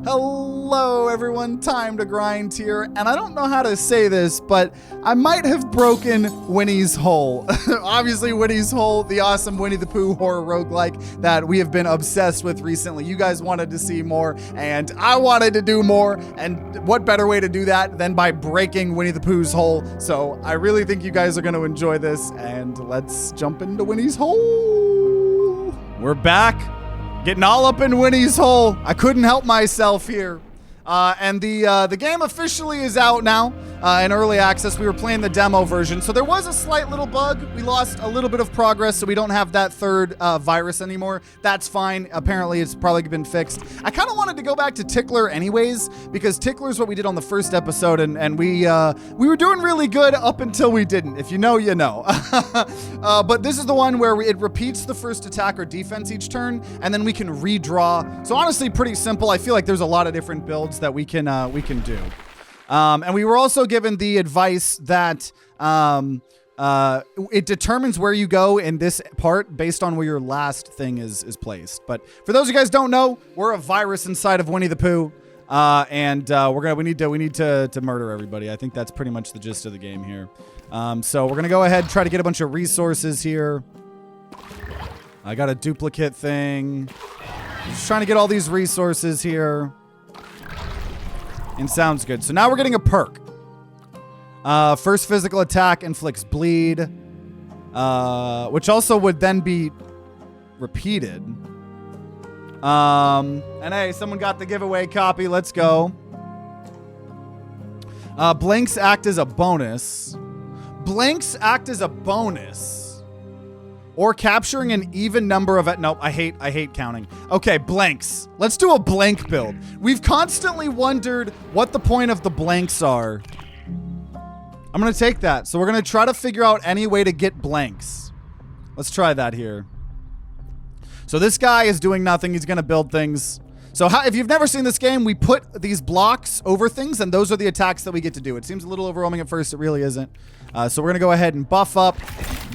Hello everyone, TimeToGrind here, and I don't know how to say this, but I might have broken Winnie's Hole. Obviously Winnie's Hole, the awesome Winnie the Pooh horror roguelike that we have been obsessed with recently. You guys wanted to see more, and I wanted to do more, and what better way to do that than by breaking Winnie the Pooh's hole? So I really think you guys are going to enjoy this, and let's jump into Winnie's Hole. We're back. Getting all up in Winnie's Hole. I couldn't help myself here. And the game officially is out now in early access. We were playing the demo version, so there was a slight little bug. We lost a little bit of progress, so we don't have that third virus anymore. That's fine. Apparently, it's probably been fixed. I kind of wanted to go back to Tickler anyways, because Tickler is what we did on the first episode, and we were doing really good up until we didn't. If you know, you know. But this is the one where it repeats the first attack or defense each turn, and then we can redraw. So honestly, pretty simple. I feel like there's a lot of different builds that we can do. And we were also given the advice that it determines where you go in this part based on where your last thing is placed. But for those of you guys who don't know, we're a virus inside of Winnie the Pooh, and we need to murder everybody. I think that's pretty much the gist of the game here. So we're gonna go ahead and try to get a bunch of resources here. I got a duplicate thing. Just trying to get all these resources here. And sounds good. So now we're getting a perk. First physical attack inflicts bleed, which also would then be repeated. And hey, someone got the giveaway copy. Let's go. Blanks act as a bonus. Blanks act as a bonus. Or capturing an even number of nope, I hate counting. Okay, blanks. Let's do a blank build. We've constantly wondered what the point of the blanks are. I'm gonna take that. So we're gonna try to figure out any way to get blanks. Let's try that here. So this guy is doing nothing. He's gonna build things. So if you've never seen this game, we put these blocks over things, and those are the attacks that we get to do. It seems a little overwhelming at first. It really isn't. So we're gonna go ahead and buff up.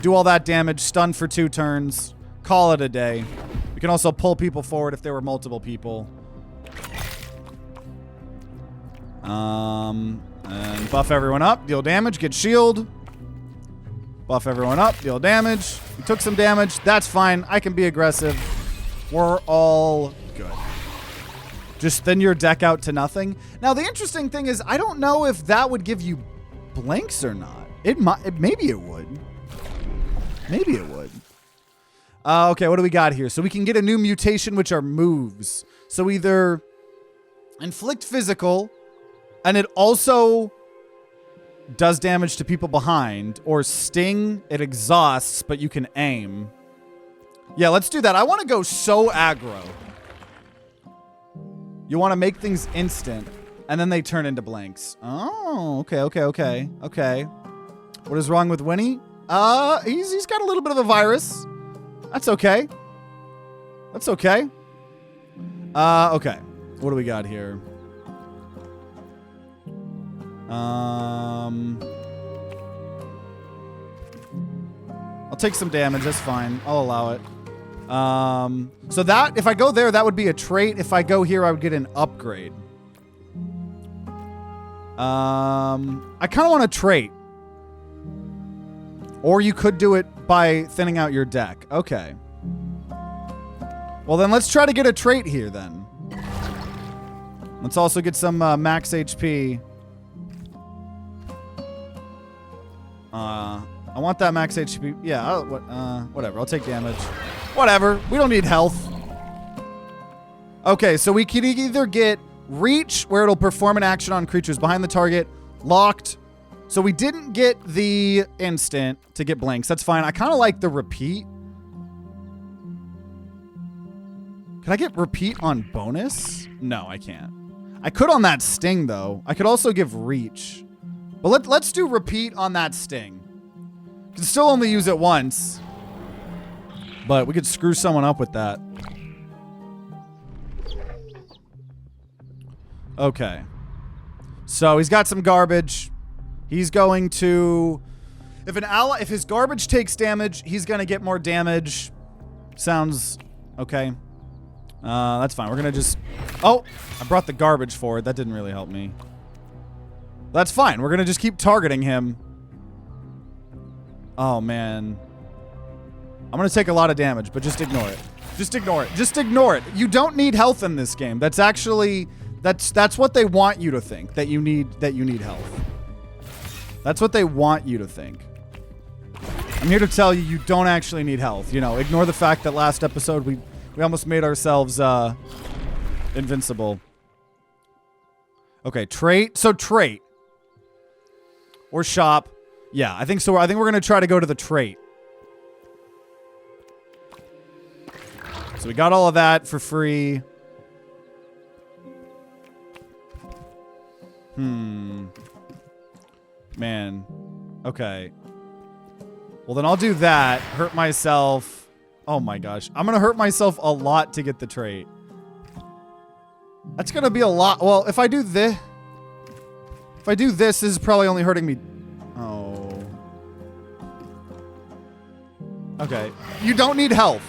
Do all that damage, stun for 2 turns, call it a day. We can also pull people forward if there were multiple people. And buff everyone up, deal damage, get shield. Buff everyone up, deal damage. We took some damage, that's fine. I can be aggressive. We're all good. Just thin your deck out to nothing. Now, the interesting thing is, I don't know if that would give you blanks or not. Maybe it would. Maybe it would. Okay, what do we got here? So we can get a new mutation, which are moves. So either inflict physical, and it also does damage to people behind, or sting, it exhausts, but you can aim. Yeah, let's do that. I want to go so aggro. You want to make things instant, and then they turn into blanks. Oh, okay. What is wrong with Winnie? He's got a little bit of a virus. That's okay. That's okay. Okay. What do we got here? I'll take some damage. That's fine. I'll allow it. So that, if I go there, that would be a trait. If I go here, I would get an upgrade. I kind of want a trait. Or you could do it by thinning out your deck. Okay. Well, then let's try to get a trait here, then. Let's also get some max HP. I want that max HP. Yeah, whatever. I'll take damage. Whatever. We don't need health. Okay, so we can either get reach, where it'll perform an action on creatures behind the target, locked. So we didn't get the instant to get blanks. That's fine. I kind of like the repeat. Can I get repeat on bonus? No, I can't. I could on that sting, though. I could also give reach. But let's do repeat on that sting. Can still only use it once. But we could screw someone up with that. Okay. So he's got some garbage. He's going to, if his garbage takes damage, he's going to get more damage. Sounds okay. That's fine. We're gonna just... Oh! I brought the garbage forward. That didn't really help me. That's fine. We're gonna just keep targeting him. Oh, man. I'm gonna take a lot of damage, but just ignore it. Just ignore it. Just ignore it. You don't need health in this game. That's actually... That's what they want you to think. That you need health. That's what they want you to think. I'm here to tell you, you don't actually need health. You know, ignore the fact that last episode we almost made ourselves invincible. Okay, trait. So trait. Or shop. Yeah, I think so. I think we're going to try to go to the trait. So we got all of that for free. Man. Okay. Well, then I'll do that. Hurt myself. Oh my gosh. I'm going to hurt myself a lot to get the trait. That's going to be a lot. Well, if I do this... If I do this, this is probably only hurting me... Oh. Okay. You don't need health.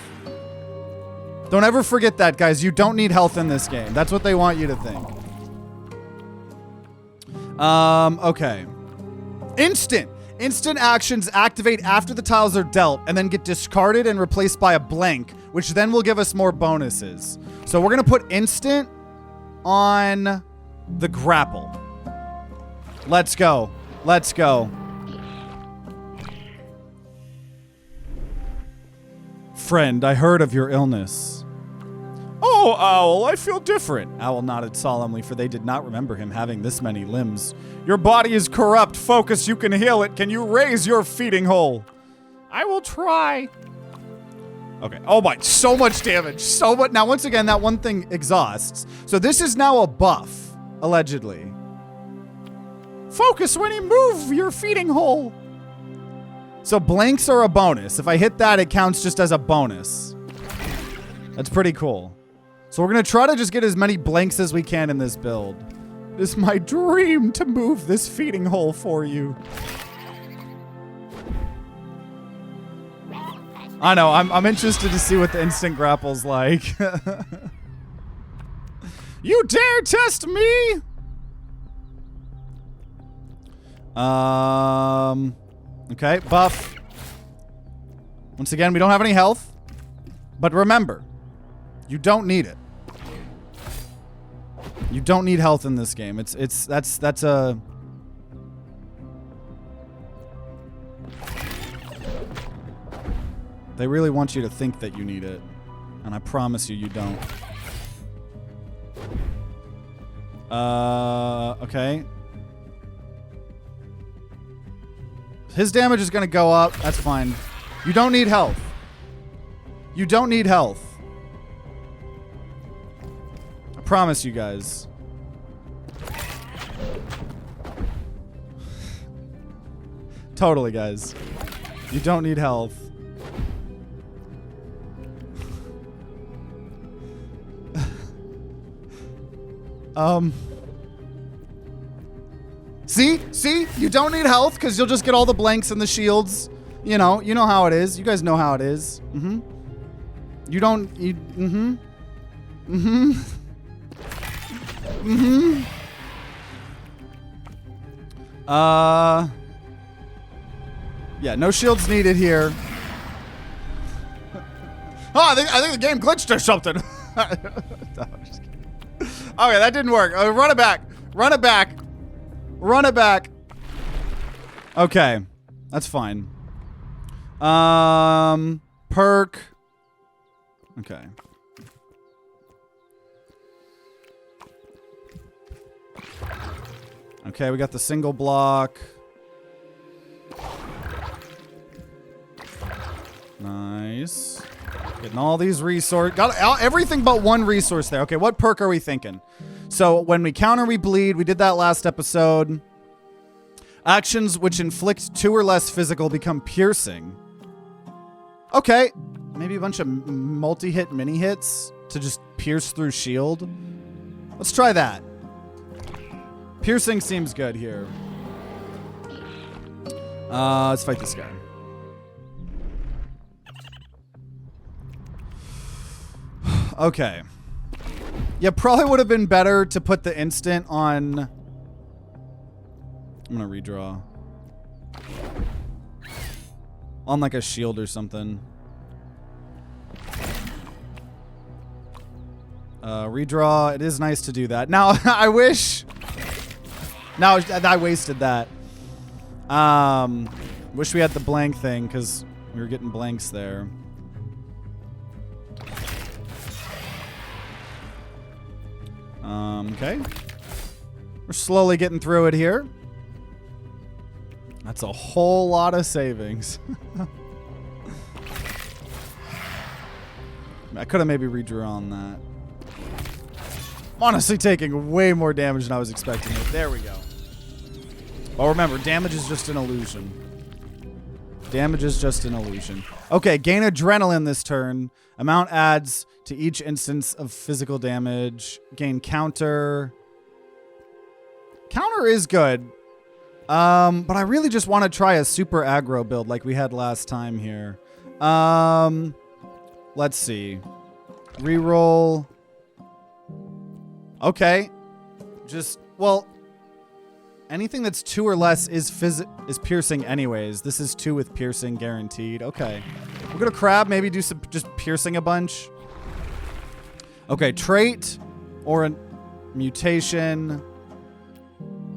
Don't ever forget that, guys. You don't need health in this game. That's what they want you to think. Okay. Instant. Instant actions activate after the tiles are dealt and then get discarded and replaced by a blank, which then will give us more bonuses. So we're going to put instant on the grapple. Let's go. Let's go. Friend, I heard of your illness. Oh, Owl, I feel different. Owl nodded solemnly, for they did not remember him having this many limbs. Your body is corrupt. Focus, you can heal it. Can you raise your feeding hole? I will try. Okay. Oh my, so much damage. So much. Now, once again, that one thing exhausts. So this is now a buff, allegedly. Focus when you move your feeding hole. So blanks are a bonus. If I hit that, it counts just as a bonus. That's pretty cool. So we're going to try to just get as many blanks as we can in this build. It is my dream to move this feeding hole for you. I know, I'm interested to see what the instant grapple's like. You dare test me? Okay, buff. Once again, we don't have any health. But remember, you don't need it. You don't need health in this game. That's a... They really want you to think that you need it. And I promise you, you don't. Okay. His damage is going to go up. That's fine. You don't need health. You don't need health. I promise you guys. Totally, guys. You don't need health. See? You don't need health because you'll just get all the blanks and the shields. You know how it is. You guys know how it is. You don't... Yeah, no shields needed here. Oh, I think the game glitched or something. No, I'm just kidding. Okay, that didn't work. Run it back. Run it back. Run it back. Okay, that's fine. Perk. Okay. Okay, we got the single block. Nice. Getting all these resources. Got everything but one resource there. Okay, what perk are we thinking? So when we counter, we bleed. We did that last episode. Actions which inflict 2 or less physical become piercing. Okay. Maybe a bunch of multi-hit mini hits to just pierce through shield. Let's try that. Piercing seems good here. Let's fight this guy. Okay. Yeah, probably would have been better to put the instant on... I'm gonna redraw. On like a shield or something. Redraw. It is nice to do that. Now, I wish... Now, I wasted that. Wish we had the blank thing, because we were getting blanks there. Okay. We're slowly getting through it here. That's a whole lot of savings. I could have maybe redrawn that. I'm honestly taking way more damage than I was expecting. There we go. Oh, remember, damage is just an illusion. Damage is just an illusion. Okay, gain adrenaline this turn. Amount adds to each instance of physical damage. Gain counter. Counter is good. But I really just want to try a super aggro build like we had last time here. Let's see. Reroll. Okay. Just, well, anything that's 2 or less is piercing anyways. This is 2 with piercing guaranteed. Okay. We're going to crab, maybe do some just piercing a bunch. Okay, trait or a mutation.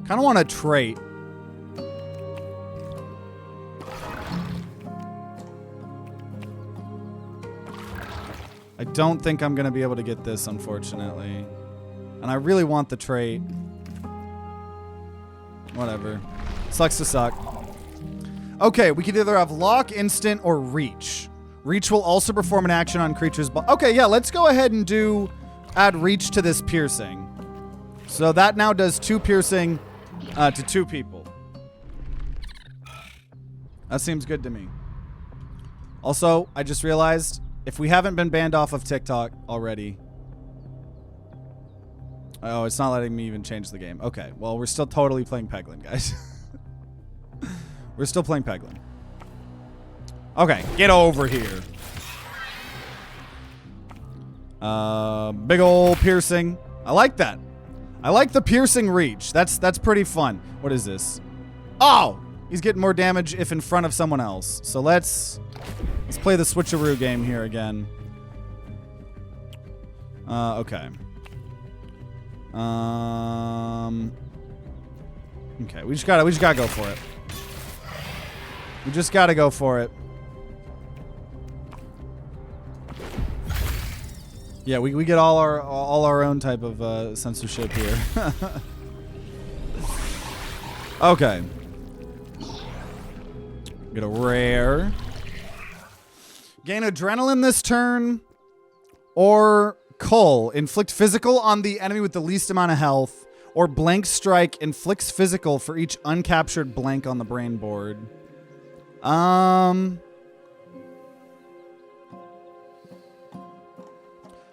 Kind of want a trait. I don't think I'm going to be able to get this, unfortunately. And I really want the trait. Whatever. Sucks to suck. Okay, we could either have lock, instant, or reach. Reach will also perform an action on creatures. Okay, yeah, let's go ahead and add reach to this piercing. So that now does 2 piercing to 2 people. That seems good to me. Also, I just realized if we haven't been banned off of TikTok already. Oh, it's not letting me even change the game. Okay, well, we're still totally playing Peglin, guys. We're still playing Peglin. Okay, get over here. Big ol' piercing. I like that. I like the piercing reach. That's pretty fun. What is this? Oh! He's getting more damage if in front of someone else. So let's play the switcheroo game here again. Okay. Okay, we just gotta go for it. We just gotta go for it. Yeah, we get all our own type of censorship here. Okay. Get a rare. Gain adrenaline this turn. Or Cull. Inflict physical on the enemy with the least amount of health. Or blank strike. Inflicts physical for each uncaptured blank on the brain board.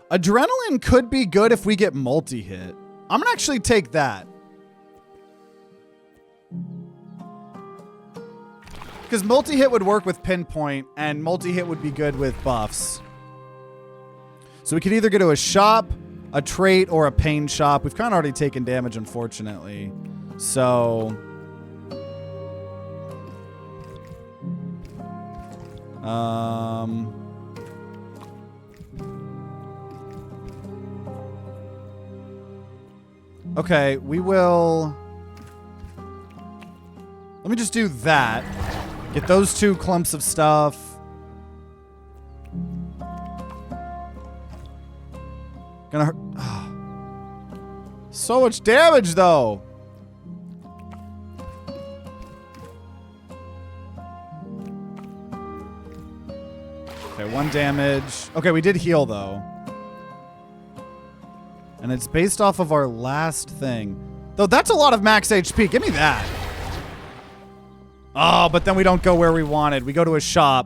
Adrenaline could be good if we get multi-hit. I'm gonna actually take that. Because multi-hit would work with pinpoint, and multi-hit would be good with buffs. So we could either go to a shop, a trait, or a pain shop. We've kind of already taken damage, unfortunately. So... Okay, we will... Let me just do that. Get those 2 clumps of stuff. Gonna hurt. So much damage, though. Okay, 1 damage. Okay, we did heal, though. And it's based off of our last thing. Though that's a lot of max HP. Give me that. Oh, but then we don't go where we wanted. We go to a shop.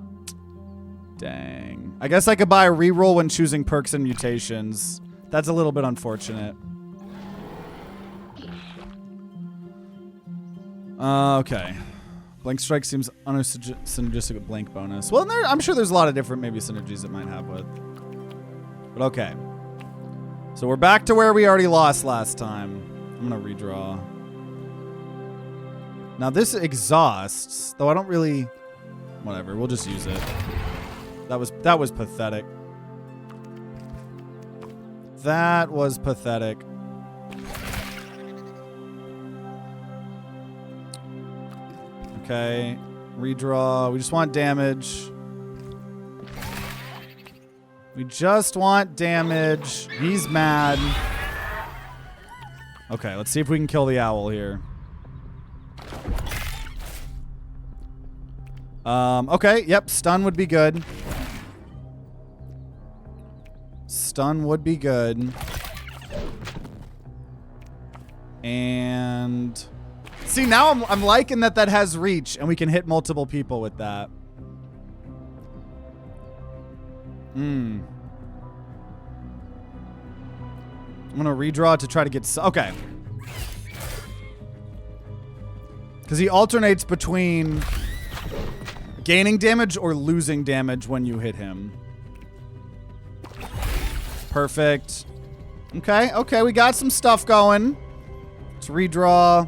Dang. I guess I could buy a reroll when choosing perks and mutations. That's a little bit unfortunate. Okay. Blank strike seems synergistic with blank bonus. Well, I'm sure there's a lot of different maybe synergies it might have with. But okay. So we're back to where we already lost last time. I'm gonna redraw. Now this exhausts, though I don't really... Whatever, we'll just use it. That was pathetic. That was pathetic. Okay, redraw. We just want damage. We just want damage. He's mad. Okay, let's see if we can kill the owl here. Okay, yep, stun would be good. Stun would be good. And... See, now I'm liking that has reach, and we can hit multiple people with that. I'm gonna redraw to try to get... Okay. Because he alternates between gaining damage or losing damage when you hit him. Perfect. Okay, okay, we got some stuff going. Let's redraw.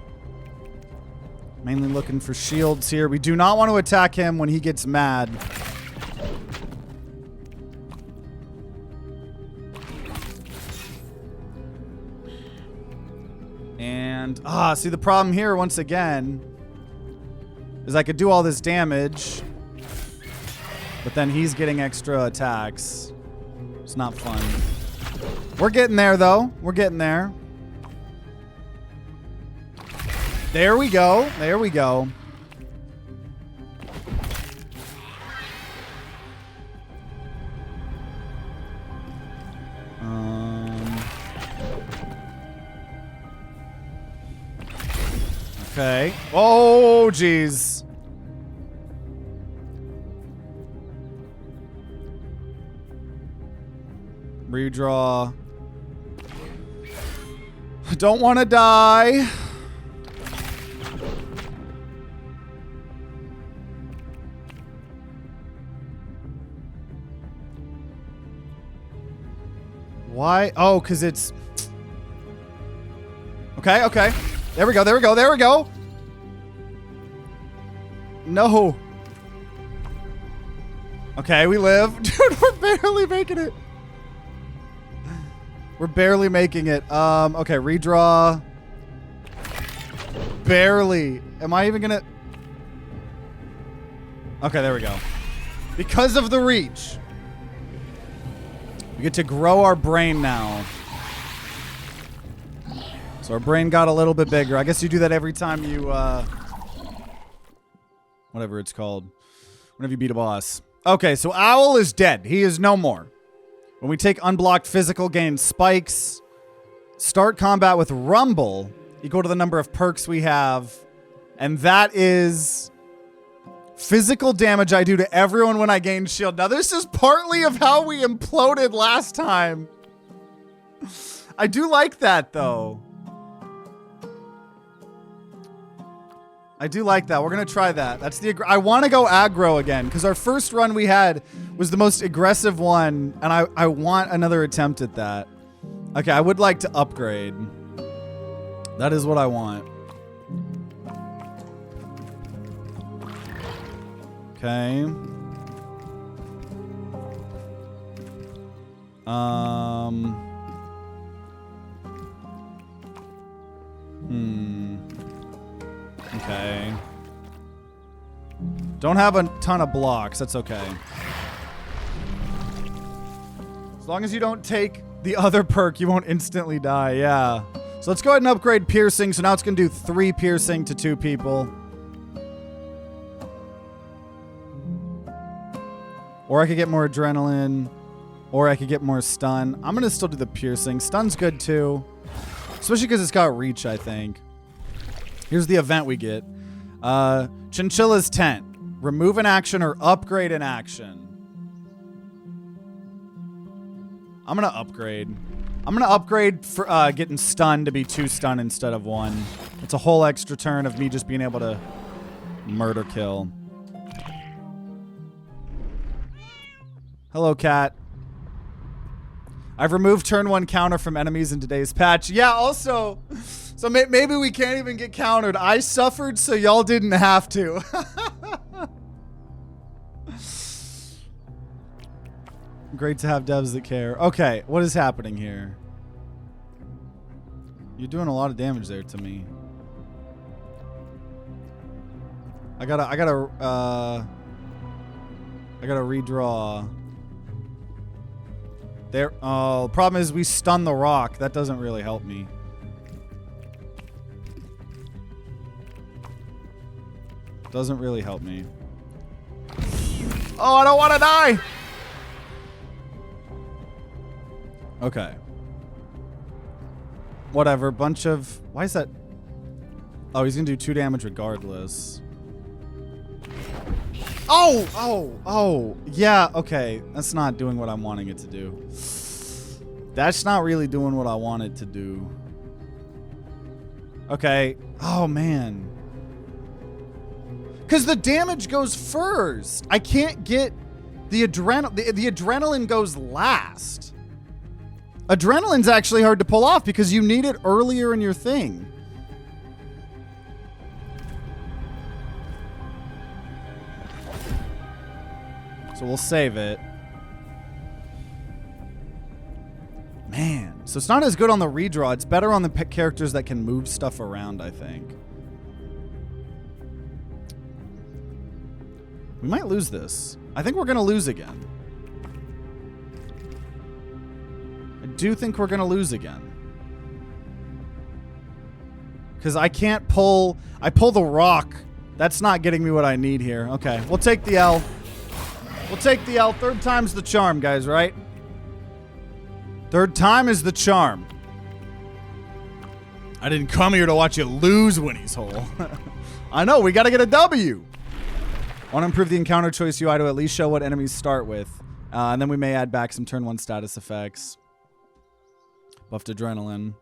Mainly looking for shields here. We do not want to attack him when he gets mad. And, see, the problem here, once again, is I could do all this damage, but then he's getting extra attacks. It's not fun. We're getting there, though. We're getting there. There we go. There we go. Okay. Oh, jeez. Redraw. Don't want to die. Why? Oh, because it's... Okay, okay. There we go, there we go, there we go. No. Okay, we live. Dude, we're barely making it. We're barely making it. Okay, redraw. Barely. Am I even gonna... Okay, there we go. Because of the reach. We get to grow our brain now. So our brain got a little bit bigger. I guess you do that every time you, whatever it's called. Whenever you beat a boss. Okay, so Owl is dead. He is no more. When we take unblocked physical, gain spikes. Start combat with Rumble. Equal to the number of perks we have. And that is... physical damage I do to everyone when I gain shield. Now, this is partly of how we imploded last time. I do like that, though. I do like that. We're going to try that. That's the... I want to go aggro again, because our first run we had was the most aggressive one, and I want another attempt at that. Okay, I would like to upgrade. That is what I want. Okay. Okay. Don't have a ton of blocks. That's okay. As long as you don't take the other perk, you won't instantly die. Yeah. So let's go ahead and upgrade piercing. So now it's going to do 3 piercing to 2 people. Or I could get more adrenaline. Or I could get more stun. I'm going to still do the piercing. Stun's good too. Especially because it's got reach, I think. Here's the event we get. Chinchilla's Tent. Remove an action or upgrade an action. I'm going to upgrade. I'm going to upgrade for getting stun to be 2 stun instead of 1. It's a whole extra turn of me just being able to murder kill. Hello, cat. I've removed turn 1 counter from enemies in today's patch. Yeah, also, so maybe we can't even get countered. I suffered so y'all didn't have to. Great to have devs that care. Okay, what is happening here? You're doing a lot of damage there to me. I gotta redraw. There. Oh, the problem is we stun the rock. That doesn't really help me. Doesn't really help me. Oh, I don't want to die. Okay. Whatever. Bunch of. Why is that? Oh, he's gonna do 2 damage regardless. Oh, yeah, okay. That's not doing what I'm wanting it to do. That's not really doing what I want it to do. Okay. Oh, man. Because the damage goes first. I can't get the adrenaline. The adrenaline goes last. Adrenaline's actually hard to pull off because you need it earlier in your thing. So we'll save it. Man. So it's not as good on the redraw. It's better on the characters that can move stuff around, I think. We might lose this. I think we're going to lose again. I do think we're going to lose again. Because I can't pull... I pull the rock. That's not getting me what I need here. Okay, we'll take the L. We'll take the L. 3rd time's the charm, guys, right? 3rd time is the charm. I didn't come here to watch you lose Winnie's Hole. I know, we gotta get a W. Want to improve the encounter choice UI to at least show what enemies start with. And then we may add back some turn 1 status effects. Buffed adrenaline.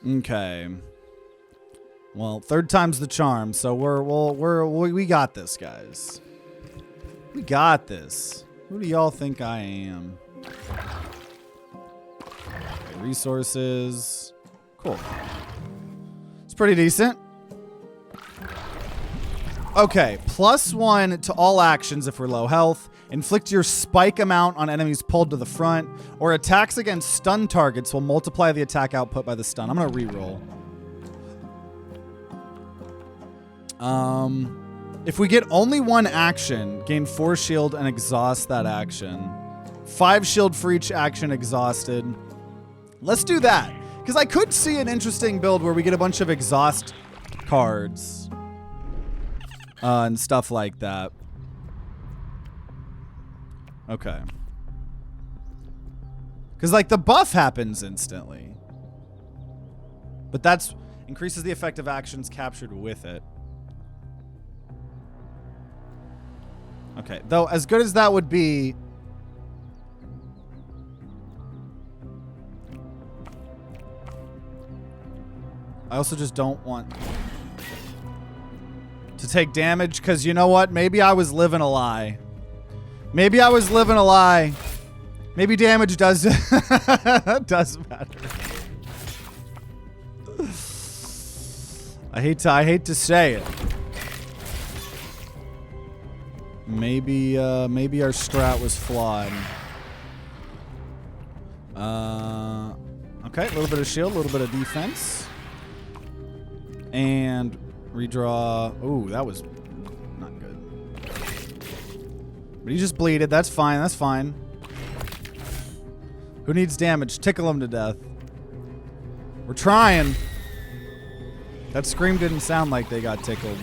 Okay. Well, 3rd time's the charm, so we got this, guys. We got this. Who do y'all think I am? Okay, resources. Cool. It's pretty decent. Okay, +1 to all actions if we're low health. Inflict your spike amount on enemies pulled to the front. Or attacks against stun targets will multiply the attack output by the stun. I'm going to reroll. If we get only 1 action, gain 4 shield and exhaust that action. 5 shield for each action exhausted. Let's do that. Because I could see an interesting build where we get a bunch of exhaust cards. And stuff like that. Okay. Because, like, the buff happens instantly. But that's increases the effect of actions captured with it. Okay, though as good as that would be, I also just don't want to take damage because you know what? Maybe I was living a lie. Maybe I was living a lie. Maybe damage does does matter. I hate to say it. Maybe our strat was flawed. Okay, a little bit of shield, a little bit of defense. And redraw. Ooh, that was not good. But he just bleeded. That's fine, that's fine. Who needs damage? Tickle him to death. We're trying. That scream didn't sound like they got tickled.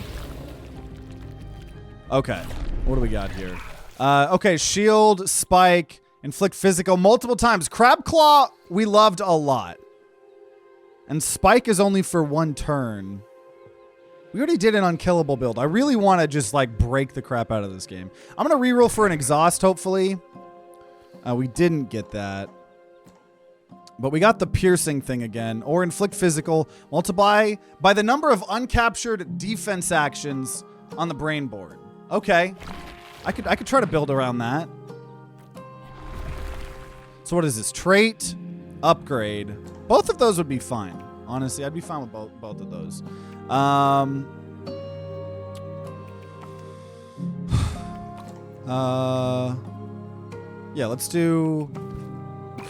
Okay. What do we got here? Okay, shield, spike, inflict physical multiple times. Crab Claw, we loved a lot. And spike is only for 1 turn. We already did an unkillable build. I really want to just, like, break the crap out of this game. I'm going to reroll for an exhaust, hopefully. We didn't get that. But we got the piercing thing again. Or inflict physical. Multiply by the number of uncaptured defense actions on the brain board. Okay. I could try to build around that. So what is this? Trait, upgrade. Both of those would be fine. Honestly, I'd be fine with both of those. Yeah, let's do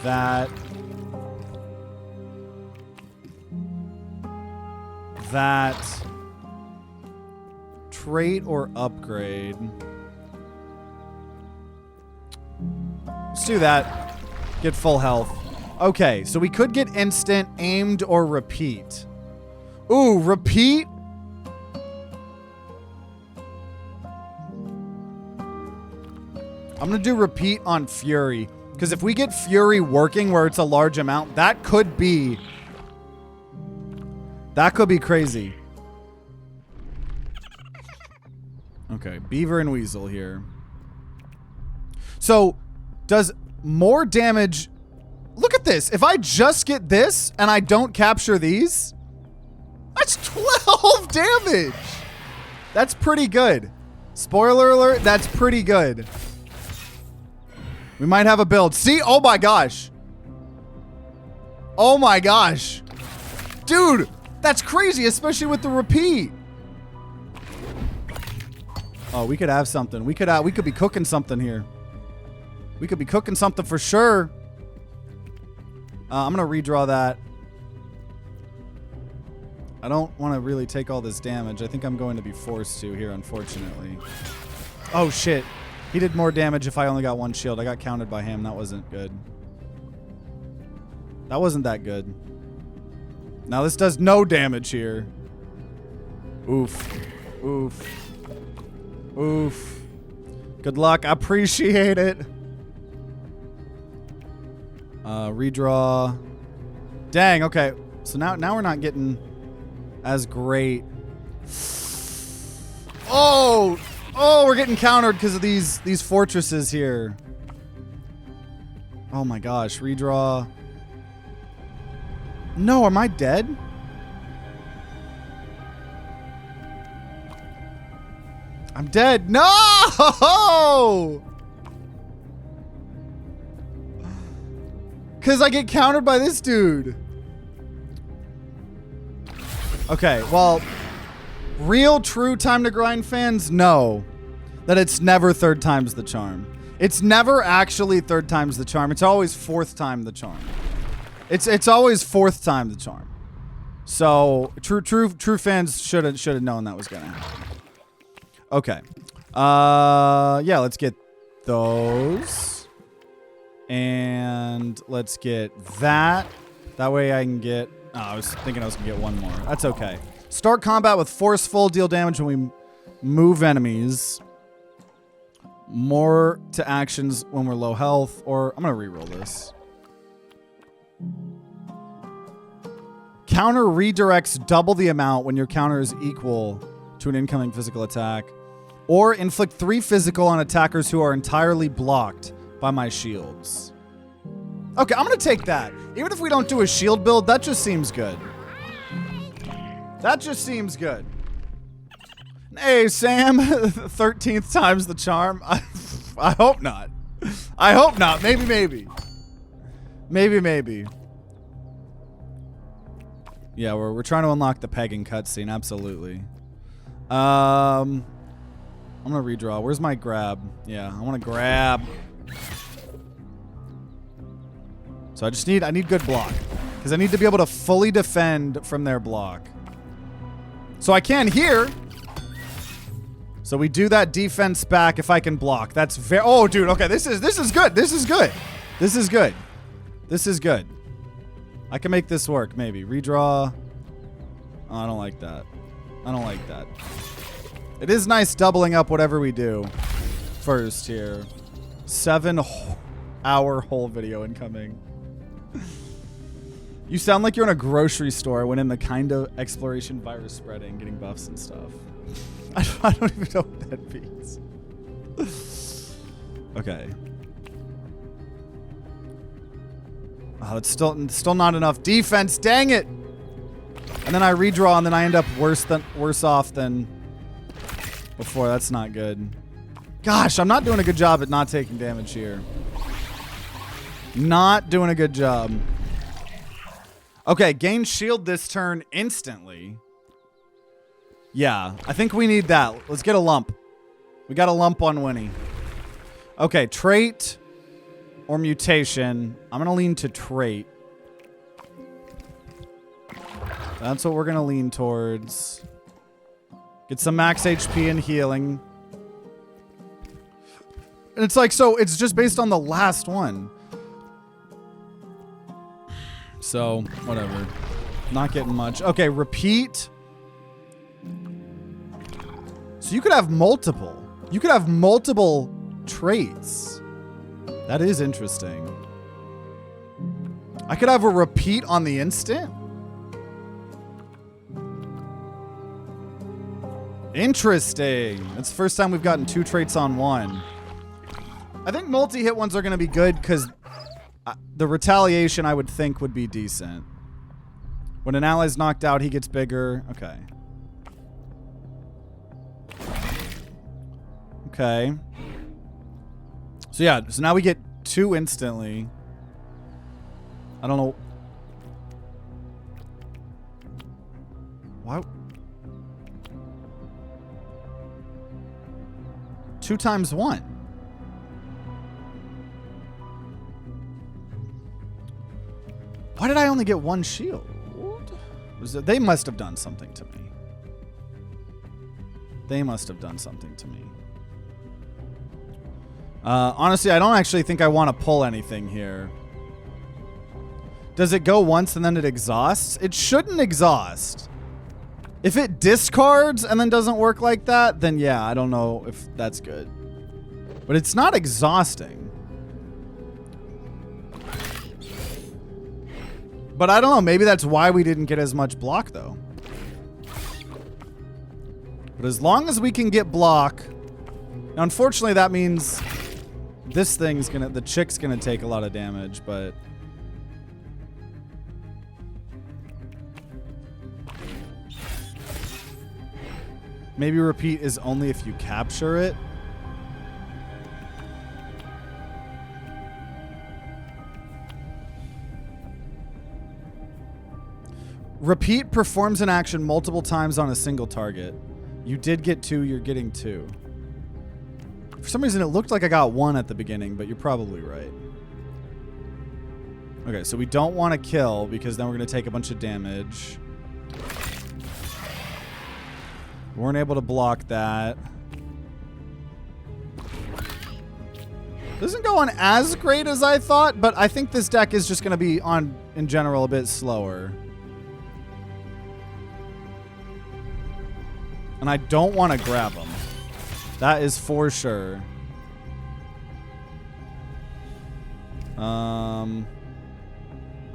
that. That. Trait or upgrade. Let's do that. Get full health. Okay, so we could get instant, aimed, or repeat. Ooh, repeat? I'm going to do repeat on Fury. Because if we get Fury working where it's a large amount, that could be crazy. Okay, Beaver and Weasel here. So, does more damage... Look at this. If I just get this and I don't capture these, that's 12 damage. That's pretty good. Spoiler alert, that's pretty good. We might have a build. See? Oh my gosh. Oh my gosh. Dude, that's crazy, especially with the repeat. Oh, we could have something. We could be cooking something here. We could be cooking something for sure. I'm going to redraw that. I don't want to really take all this damage. I think I'm going to be forced to here, unfortunately. Oh, shit. He did more damage if I only got one shield. I got counted by him. That wasn't good. That wasn't that good. Now this does no damage here. Oof. Oof. Oof. Good luck. I appreciate it. Redraw. Dang, okay. So now we're not getting as great. Oh! Oh, we're getting countered because of these fortresses here. Oh my gosh, redraw. No, am I dead? I'm dead. No! Because I get countered by this dude. Okay, well, real true Time to Grind fans know that it's never third time's the charm. It's never actually third time's the charm. It's always fourth time the charm. It's always fourth time the charm. So true fans should have known that was gonna happen. Okay. Yeah, let's get those. And let's get that. That way I can get... Oh, I was thinking I was going to get one more. That's okay. Start combat with forceful. Deal damage when we move enemies. More to actions when we're low health. Or I'm going to reroll this. Counter redirects double the amount when your counter is equal to an incoming physical attack. Or inflict 3 physical on attackers who are entirely blocked by my shields. Okay, I'm going to take that. Even if we don't do a shield build, that just seems good. That just seems good. Hey, Sam. 13th time's the charm. I hope not. I hope not. Maybe, maybe. Maybe, maybe. Yeah, we're trying to unlock the pegging cutscene. Absolutely. I'm going to redraw. Where's my grab? Yeah, I want to grab... So I need good block. Because I need to be able to fully defend from their block. So I can here. So we do that defense back if I can block. That's very... Oh, dude. Okay, this is good. This is good. This is good. This is good. I can make this work, maybe. Redraw. Oh, I don't like that. I don't like that. It is nice doubling up whatever we do first here. 7-hour whole video incoming. You sound like you're in a grocery store when in the kind of exploration virus spreading, getting buffs and stuff. I don't even know what that means. Okay. Oh, it's still not enough defense. Dang it! And then I redraw, and then I end up worse off than before. That's not good. Gosh, I'm not doing a good job at not taking damage here. Not doing a good job. Okay, gain shield this turn instantly. Yeah, I think we need that. Let's get a lump. We got a lump on Winnie. Okay, trait or mutation. I'm going to lean to trait. That's what we're going to lean towards. Get some max HP and healing. And it's like, so it's just based on the last one. So, whatever. Not getting much. Okay, repeat. So you could have multiple. You could have multiple traits. That is interesting. I could have a repeat on the instant. Interesting. It's the first time we've gotten 2 traits on one. I think multi-hit ones are going to be good because the retaliation, I would think, would be decent. When an ally's knocked out, he gets bigger. Okay. Okay. So yeah, so now we get 2 instantly. I don't know. Why? 2 times 1. Why did I only get 1 shield? They must have done something to me. They must have done something to me. Honestly, I don't actually think I want to pull anything here. Does it go once and then it exhausts? It shouldn't exhaust. If it discards and then doesn't work like that, then yeah, I don't know if that's good. But it's not exhausting. But I don't know, maybe that's why we didn't get as much block though. But as long as we can get block, now unfortunately that means this thing's gonna, the chick's gonna take a lot of damage, but maybe repeat is only if you capture it. Repeat performs an action multiple times on a single target. You did get 2, you're getting 2. For some reason, it looked like I got 1 at the beginning, but you're probably right. Okay, so we don't want to kill because then we're going to take a bunch of damage. We weren't able to block that. Doesn't go on as great as I thought, but I think this deck is just going to be on, in general, a bit slower. And I don't want to grab them. That is for sure.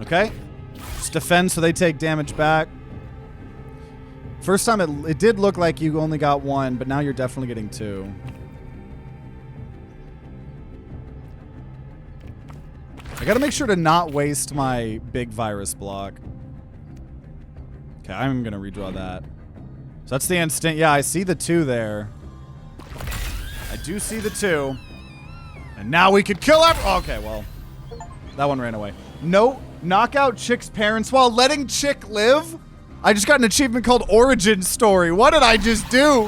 Okay. Just defend so they take damage back. First time it did look like you only got 1, but now you're definitely getting 2. I gotta make sure to not waste my big virus block. Okay, I'm gonna redraw that. So that's the instant. Yeah, I see the 2 there. I do see the 2. And now we could kill everyone. Okay, well. That one ran away. No, knock out Chick's parents while letting Chick live? I just got an achievement called Origin Story. What did I just do?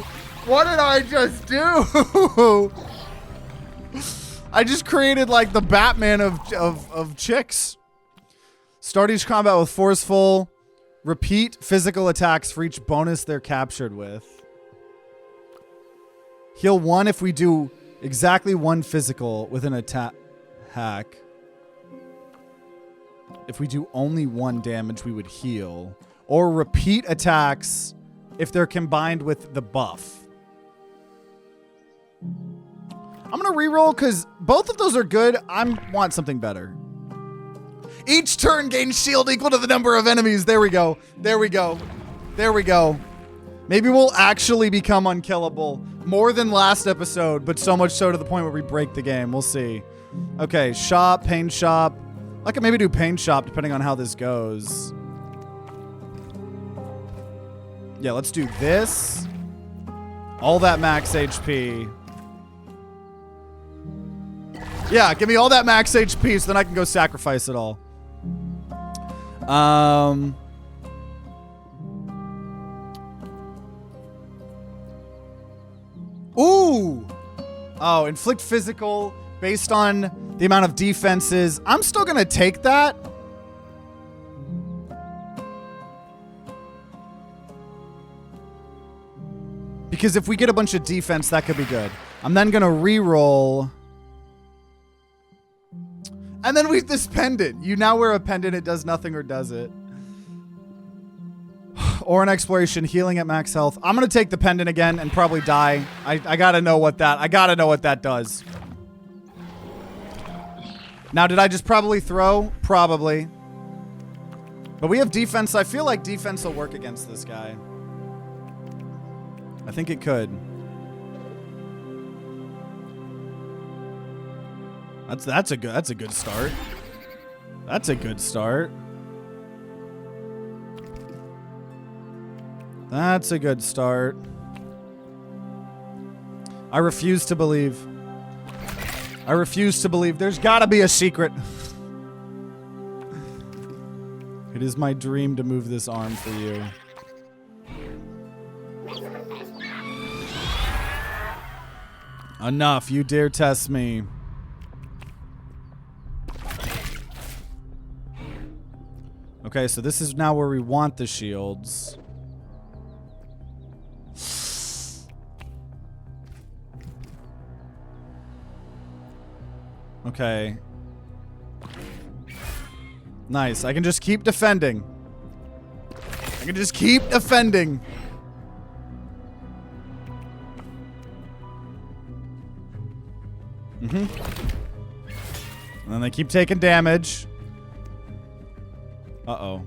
What did I just do? I just created like the Batman of chicks. Start each combat with forceful. Repeat physical attacks for each bonus they're captured with. Heal 1 if we do exactly 1 physical with an attack. If we do only 1 damage, we would heal. Or repeat attacks if they're combined with the buff. I'm going to reroll because both of those are good. I want something better. Each turn gains shield equal to the number of enemies. There we go. There we go. There we go. Maybe we'll actually become unkillable. More than last episode, but so much so to the point where we break the game. We'll see. Okay, shop, pain shop. I could maybe do pain shop depending on how this goes. Yeah, let's do this. All that max HP. Yeah, give me all that max HP so then I can go sacrifice it all. Ooh! Oh, inflict physical based on the amount of defenses. I'm still gonna take that. Because if we get a bunch of defense, that could be good. I'm then gonna re-roll. And then we've this pendant. You now wear a pendant, it does nothing or does it. Or an exploration, healing at max health. I'm gonna take the pendant again and probably die. I gotta know what that does. Now, did I just probably throw? Probably. But we have defense. I feel like defense will work against this guy. I think it could. That's a good start. That's a good start. That's a good start. I refuse to believe. I refuse to believe. There's gotta be a secret. It is my dream to move this arm for you. Enough. You dare test me. Okay, so this is now where we want the shields. Okay. Nice. I can just keep defending. I can just keep defending. And then they keep taking damage. Uh-oh.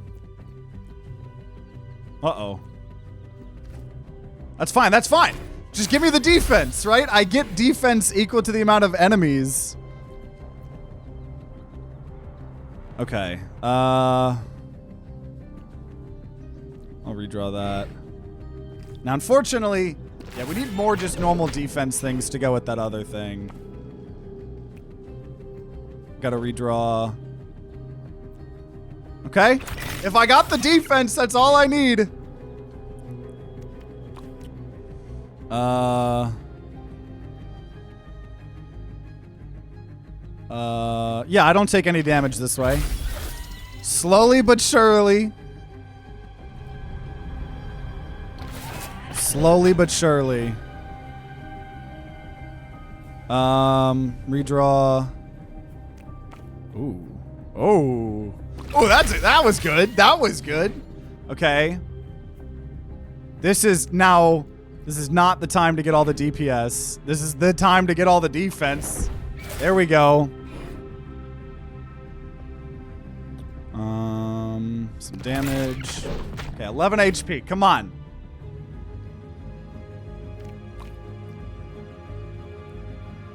Uh-oh. That's fine. That's fine. Just give me the defense, right? I get defense equal to the amount of enemies. Okay. I'll redraw that. Now, unfortunately, yeah, we need more just normal defense things to go with that other thing. Gotta redraw. Okay. If I got the defense, that's all I need. Yeah, I don't take any damage this way. Slowly but surely. Slowly but surely. Redraw. Ooh. Oh. Oh, that was good. That was good. Okay. This is not the time to get all the DPS. This is the time to get all the defense. There we go. Some damage. Okay, 11 HP. Come on.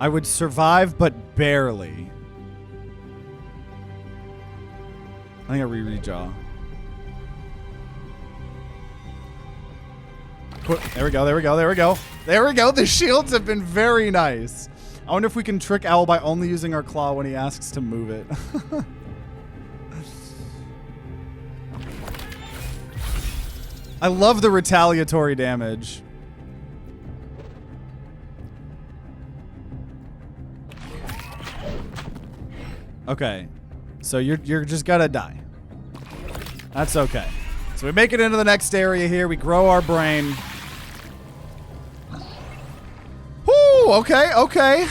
I would survive, but barely. I think I redraw. There we go, there we go, there we go. There we go. The shields have been very nice. I wonder if we can trick Owl by only using our claw when he asks to move it. I love the retaliatory damage. Okay. So you're just gotta die. That's okay. So we make it into the next area here. We grow our brain. Whoo! Okay, okay.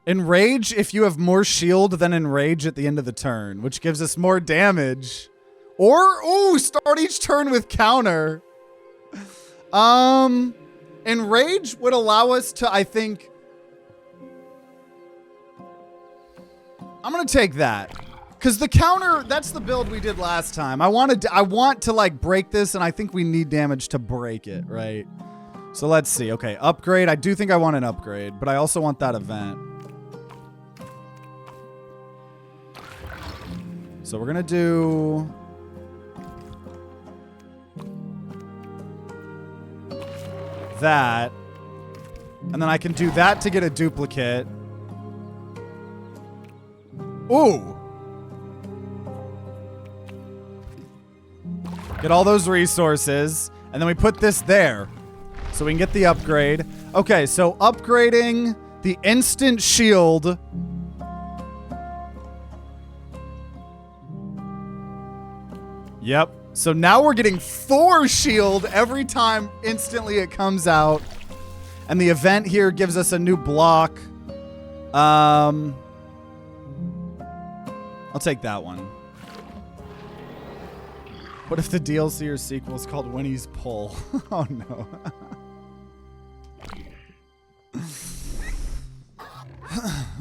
Enrage if you have more shield than enrage at the end of the turn, which gives us more damage. Or, ooh, start each turn with counter. Enrage would allow us to, I think... I'm gonna take that. Because the counter, that's the build we did last time. I want to, like, break this, and I think we need damage to break it, right? So let's see. Okay, upgrade. I do think I want an upgrade, but I also want that event. So we're gonna do... that. And then I can do that to get a duplicate. Ooh. Get all those resources. And then we put this there. So we can get the upgrade. Okay, so upgrading the instant shield. Yep. So now we're getting 4 shield every time instantly it comes out. And the event here gives us a new block. I'll take that one. What if the DLC or sequel is called Winnie's Hole? Oh no.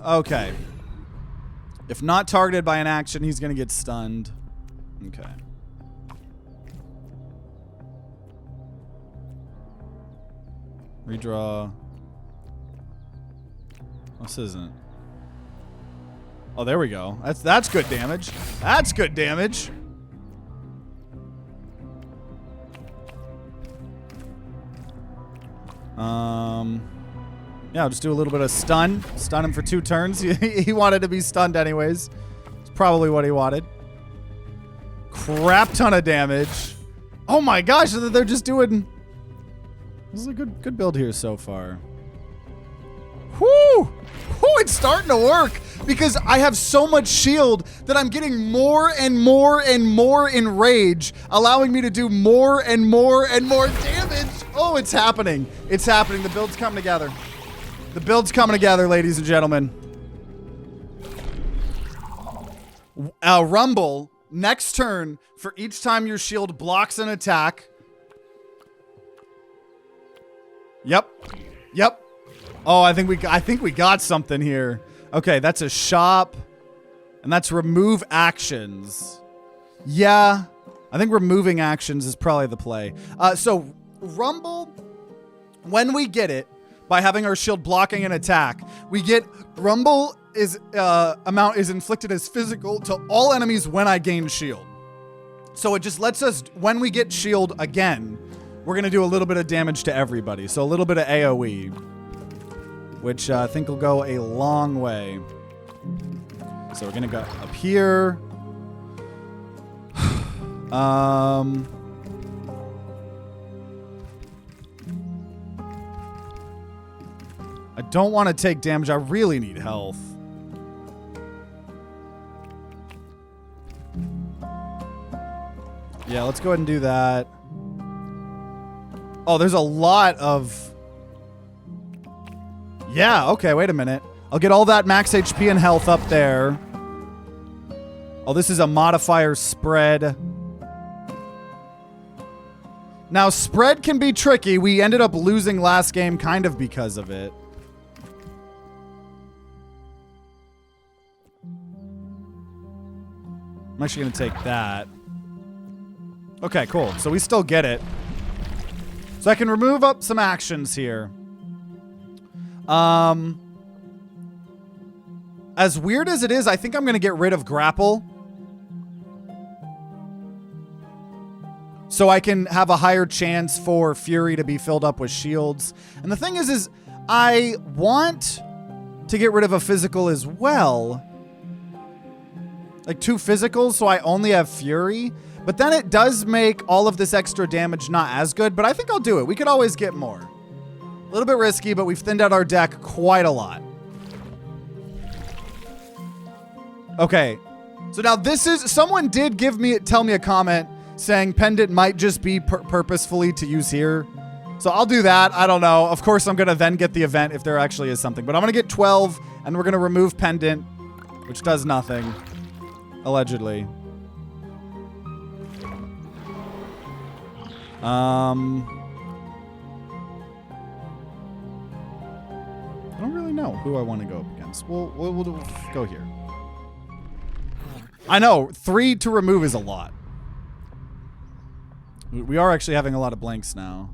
Okay. If not targeted by an action, he's gonna get stunned. Okay. Redraw. This isn't. Oh, there we go. That's good damage. That's good damage. Yeah, I'll just do a little bit of stun. Stun him for 2 turns. He wanted to be stunned anyways. It's probably what he wanted. Crap ton of damage. Oh my gosh, they're just doing... This is a good build here so far. Whoo! Whoo, it's starting to work because I have so much shield that I'm getting more and more and more in rage, allowing me to do more and more and more damage. Oh, it's happening. It's happening. The build's coming together. The build's coming together, ladies and gentlemen. Rumble, next turn, for each time your shield blocks an attack. Yep. Yep. Oh, I think we got something here. Okay, that's a shop. And that's remove actions. Yeah. I think removing actions is probably the play. So Rumble, when we get it, by having our shield blocking an attack, we get Rumble is amount is inflicted as physical to all enemies when I gain shield. So it just lets us, when we get shield again, we're going to do a little bit of damage to everybody. So a little bit of AoE, which I think will go a long way. So we're going to go up here. I don't want to take damage. I really need health. Yeah, let's go ahead and do that. Oh, there's a lot of... Yeah, okay, wait a minute. I'll get all that max HP and health up there. Oh, this is a modifier spread. Now, spread can be tricky. We ended up losing last game kind of because of it. I'm actually going to take that. Okay, cool. So we still get it. So I can remove up some actions here. As weird as it is, I think I'm going to get rid of grapple. So I can have a higher chance for Fury to be filled up with shields. And the thing is I want to get rid of a physical as well. Like 2 physicals, so I only have Fury. But then it does make all of this extra damage not as good, but I think I'll do it. We could always get more. A little bit risky, but we've thinned out our deck quite a lot. Okay. So now this is... Someone did tell me a comment saying Pendant might just be purposefully to use here. So I'll do that. I don't know. Of course, I'm going to then get the event if there actually is something. But I'm going to get 12, and we're going to remove Pendant, which does nothing. Allegedly. I don't really know who I want to go up against. We'll go here. I know, 3 to remove is a lot. We are actually having a lot of blanks now.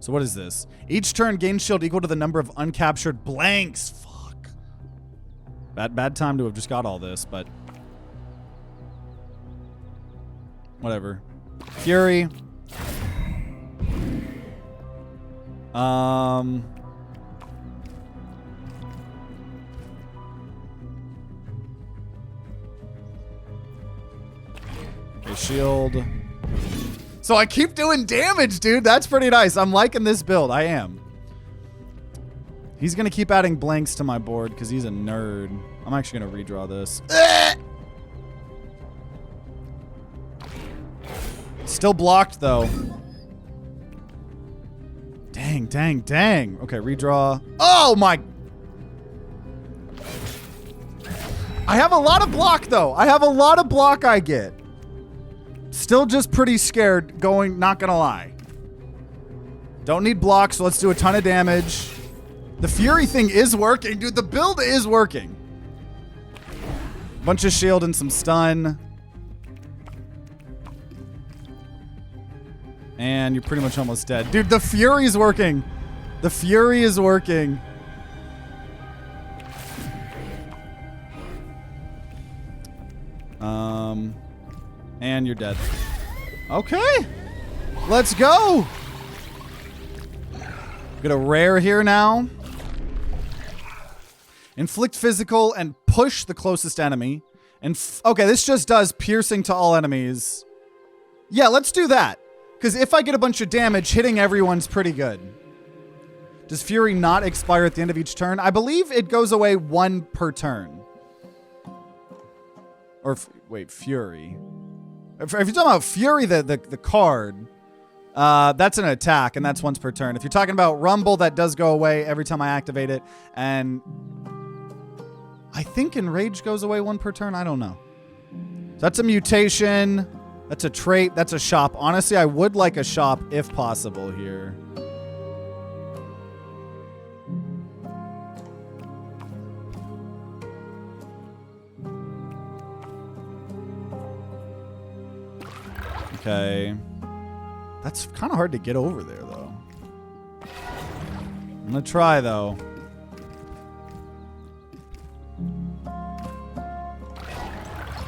So what is this? Each turn gains shield equal to the number of uncaptured blanks. Fuck. Bad time to have just got all this, but... Whatever. Fury. Okay, shield. So I keep doing damage, dude. That's pretty nice. I'm liking this build. I am. He's going to keep adding blanks to my board because he's a nerd. I'm actually going to redraw this. Still blocked, though. Dang, dang, dang. Okay, redraw. Oh, my. I have a lot of block, though. I have a lot of block I get. Still just pretty scared going, not gonna lie. Don't need blocks, so let's do a ton of damage. The Fury thing is working. Dude, the build is working. Bunch of shield and some stun. And you're pretty much almost dead. Dude, the Fury is working. The Fury is working. And you're dead. Okay. Let's go. Get a rare here now. Inflict physical and push the closest enemy. And okay, this just does piercing to all enemies. Yeah, let's do that. Because if I get a bunch of damage, hitting everyone's pretty good. Does Fury not expire at the end of each turn? I believe it goes away 1 per turn. Or, wait, Fury. If you're talking about Fury, the card, that's an attack, and that's once per turn. If you're talking about Rumble, that does go away every time I activate it. And I think Enrage goes away 1 per turn. I don't know. So that's a mutation. That's a trait. That's a shop. Honestly, I would like a shop if possible here. Okay. That's kind of hard to get over there, though. I'm going to try, though.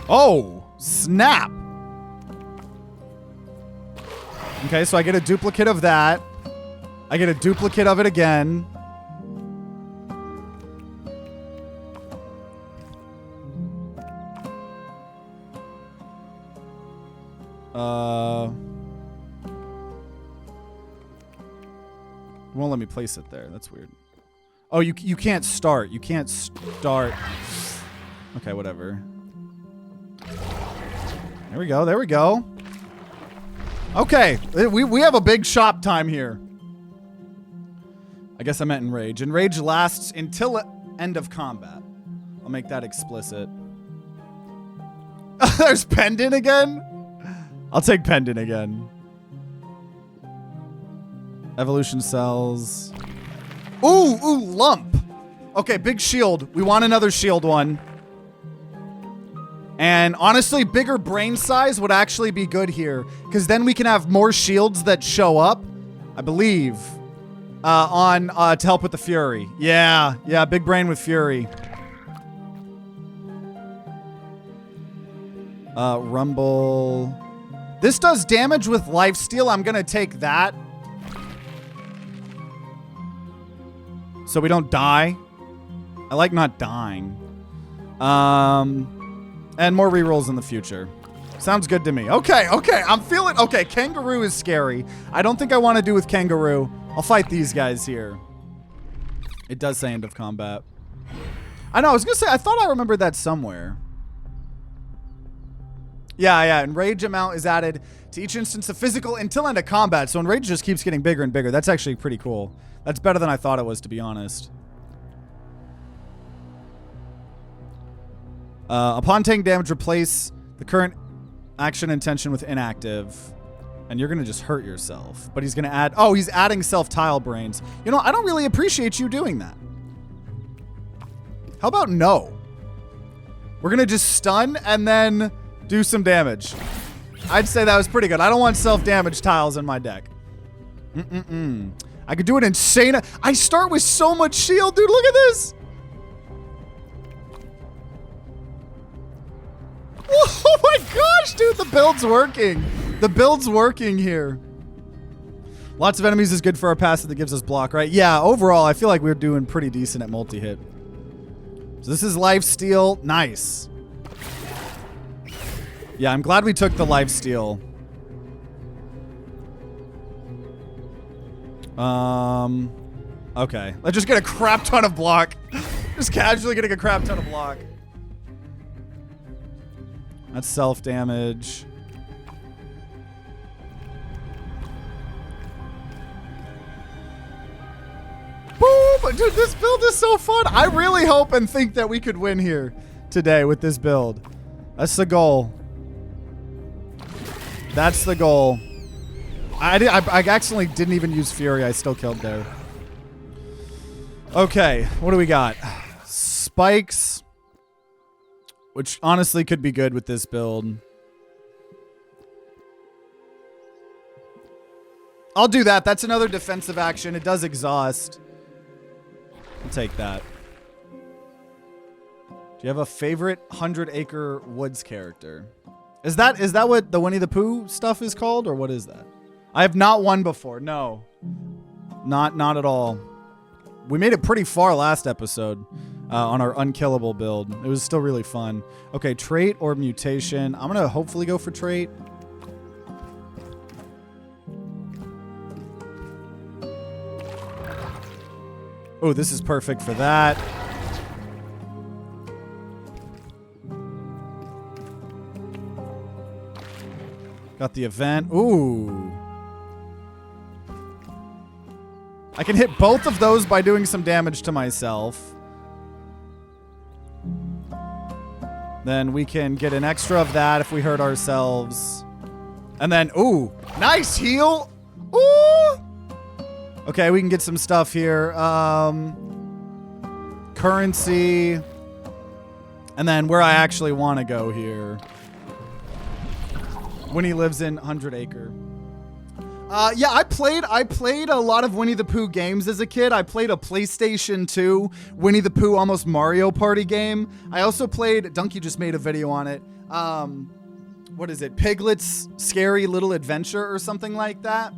Oh, snap. Okay, so I get a duplicate of that. I get a duplicate of it again. Won't let me place it there. That's weird. Oh, you can't start. You can't start. Okay, whatever. There we go. There we go. Okay, we have a big shop time here. I guess I meant Enrage. Enrage lasts until end of combat. I'll make that explicit. There's Pendant again? I'll take Pendant again. Evolution cells. Ooh, lump. Okay, big shield. We want another shield one. And honestly, bigger brain size would actually be good here, because then we can have more shields that show up, I believe, to help with the Fury. Yeah, big brain with Fury. Rumble. This does damage with lifesteal. I'm going to take that. So we don't die. I like not dying. And more rerolls in the future. Sounds good to me. Okay. I'm feeling... Okay, Kangaroo is scary. I don't think I want to do with Kangaroo. I'll fight these guys here. It does say end of combat. I know, I was going to say, I thought I remembered that somewhere. Yeah. Enrage amount is added to each instance of physical until end of combat. So Enrage just keeps getting bigger and bigger. That's actually pretty cool. That's better than I thought it was, to be honest. Upon taking damage, replace the current action intention with inactive. And you're going to just hurt yourself. But he's going to add... Oh, he's adding self-tile brains. You know, I don't really appreciate you doing that. How about no? We're going to just stun and then do some damage. I'd say that was pretty good. I don't want self-damage tiles in my deck. I could do an insane... I start with so much shield, dude. Look at this. Oh my gosh, dude. The build's working. The build's working here. Lots of enemies is good for our passive that gives us block, right? Yeah, overall, I feel like we're doing pretty decent at multi-hit. So this is lifesteal. Nice. Yeah, I'm glad we took the lifesteal. Okay. Let's just get a crap ton of block. Just casually getting a crap ton of block. That's self-damage. Boom! Dude, this build is so fun. I really hope and think that we could win here today with this build. That's the goal. That's the goal. I accidentally didn't even use Fury. I still killed there. Okay, what do we got? Spikes, which honestly could be good with this build. I'll do that. That's another defensive action. It does exhaust. I'll take that. Do you have a favorite 100-acre woods character? Is that what the Winnie the Pooh stuff is called, or what is that? I have not won before. No. Not at all. We made it pretty far last episode on our unkillable build. It was still really fun. Okay, trait or mutation. I'm going to hopefully go for trait. Oh, this is perfect for that. Got the event. Ooh. I can hit both of those by doing some damage to myself. Then we can get an extra of that if we hurt ourselves. And then, ooh, nice heal. Ooh. Okay, we can get some stuff here. Currency. And then where I actually want to go here. Winnie lives in 100 Acre. Yeah, I played a lot of Winnie the Pooh games as a kid. I played a PlayStation 2 Winnie the Pooh Almost Mario Party game. I also played, Donkey just made a video on it. What is it? Piglet's Scary Little Adventure or something like that.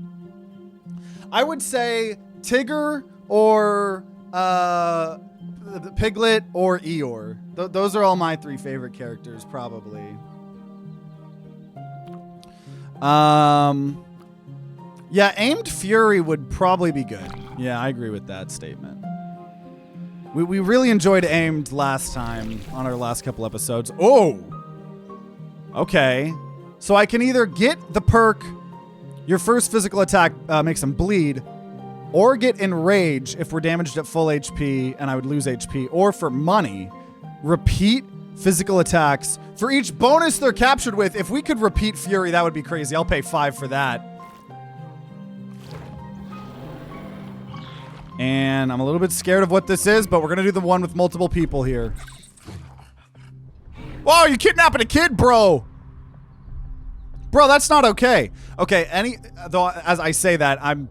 I would say Tigger or Piglet or Eeyore. Those are all my three favorite characters, probably. Yeah, aimed Fury would probably be good. Yeah, I agree with that statement. We really enjoyed aimed last time on our last couple episodes. Oh! Okay. So I can either get the perk, your first physical attack makes them bleed, or get Enrage if we're damaged at full HP and I would lose HP, or for money, repeat physical attacks for each bonus they're captured with. If we could repeat Fury, that would be crazy. I'll pay 5 for that. And I'm a little bit scared of what this is, but we're going to do the one with multiple people here. Whoa, you kidnapping a kid, bro. Bro, that's not okay. Okay, though as I say that, I'm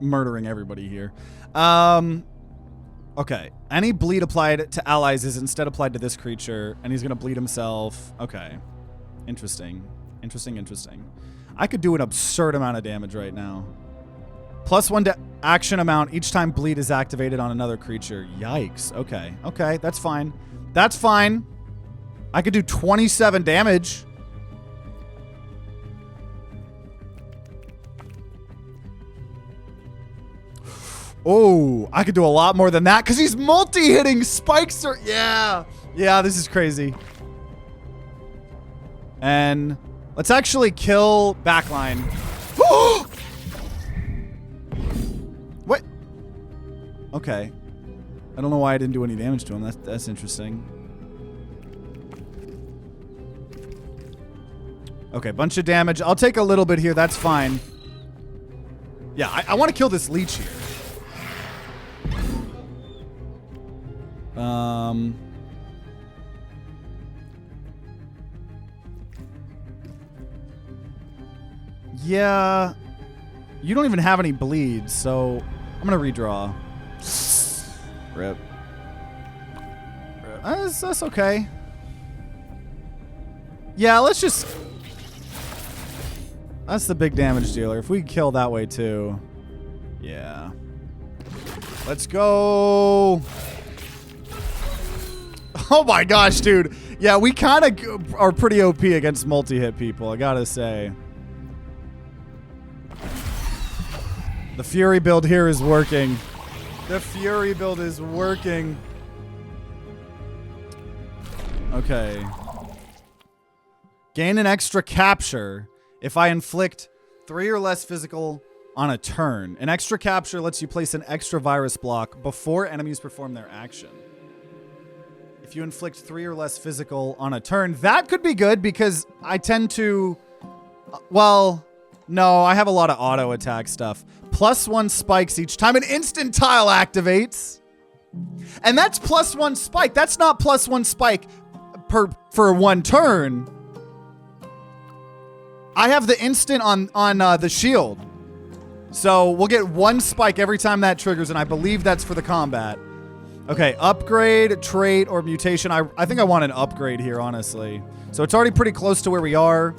murdering everybody here. Okay, any bleed applied to allies is instead applied to this creature, and he's going to bleed himself. Okay, interesting. Interesting. I could do an absurd amount of damage right now. +1 to action amount each time bleed is activated on another creature. Yikes. Okay, that's fine. That's fine. I could do 27 damage. Oh, I could do a lot more than that because he's multi-hitting. Spikes are... Yeah, this is crazy. And let's actually kill backline. What? Okay. I don't know why I didn't do any damage to him. That's interesting. Okay, bunch of damage. I'll take a little bit here. That's fine. Yeah, I want to kill this leech here. Yeah. You don't even have any bleeds, so I'm gonna redraw. Rip. That's okay. Yeah, let's just... That's the big damage dealer. If we kill that way too. Yeah. Let's go. Oh my gosh, dude. Yeah, we kind of are pretty OP against multi-hit people, I gotta say. The Fury build here is working. The Fury build is working. Okay. Gain an extra capture if I inflict 3 or less physical on a turn. An extra capture lets you place an extra virus block before enemies perform their action. If you inflict 3 or less physical on a turn, that could be good because I tend to, well, no, I have a lot of auto attack stuff. +1 spikes each time an instant tile activates. And that's +1 spike. That's not +1 spike for 1 turn. I have the instant on the shield. So we'll get 1 spike every time that triggers, and I believe that's for the combat. Okay, upgrade, trait, or mutation. I think I want an upgrade here, honestly. So it's already pretty close to where we are.